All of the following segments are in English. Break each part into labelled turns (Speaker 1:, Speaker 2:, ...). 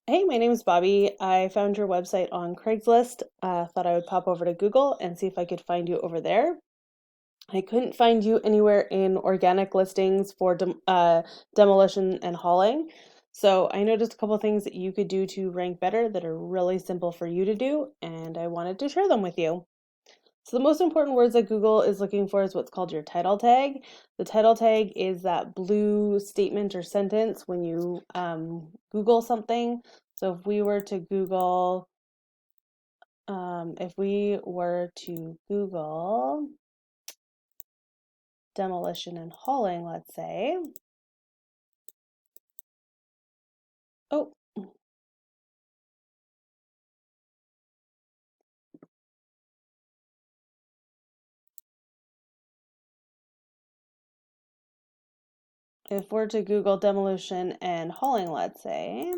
Speaker 1: Hey, my name is Bobby. I found your website on Craigslist. Thought I would pop over to Google and see if I could find you over there. I couldn't find you anywhere in organic listings for demolition and hauling. So I noticed a couple things that you could do to rank better that are really simple for you to do, and I wanted to share them with you. So the most important words that Google is looking for is what's called your title tag. The title tag is that blue statement or sentence when you Google something. So if we were to Google demolition and hauling, let's say, oh, if we're to Google demolition and hauling, let's say,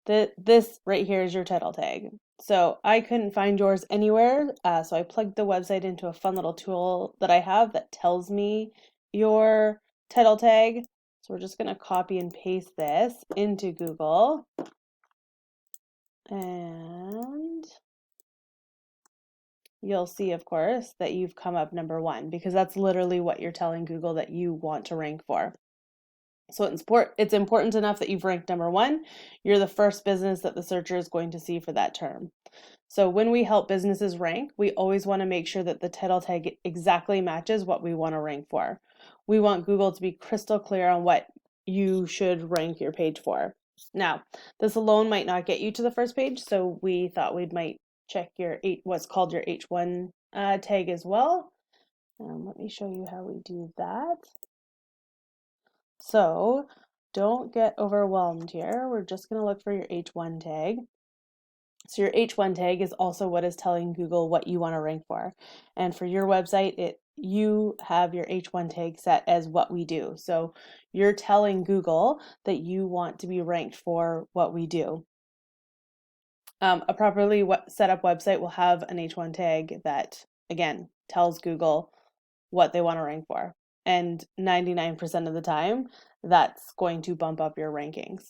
Speaker 1: this right here is your title tag. So I couldn't find yours anywhere, so I plugged the website into a fun little tool that I have that tells me your title tag. So we're just going to copy and paste this into Google. And you'll see, of course, that you've come up number one because that's literally what you're telling Google that you want to rank for. So it's important enough that you've ranked number one. You're the first business that the searcher is going to see for that term. So when we help businesses rank, we always want to make sure that the title tag exactly matches what we want to rank for. We want Google to be crystal clear on what you should rank your page for. Now, this alone might not get you to the first page, so we thought we might check what's called your H1 tag as well. Let me show you how we do that. So don't get overwhelmed here. We're just going to look for your H1 tag. So your H1 tag is also what is telling Google what you want to rank for. And for your website, you have your H1 tag set as what we do. So you're telling Google that you want to be ranked for what we do. A properly set up website will have an H1 tag that, again, tells Google what they want to rank for. And 99% of the time, that's going to bump up your rankings.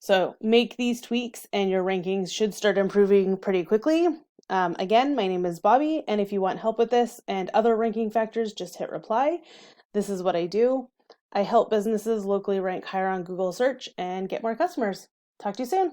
Speaker 1: So make these tweaks and your rankings should start improving pretty quickly. Again, my name is Bobby, and if you want help with this and other ranking factors, just hit reply. This is what I do. I help businesses locally rank higher on Google search and get more customers. Talk to you soon.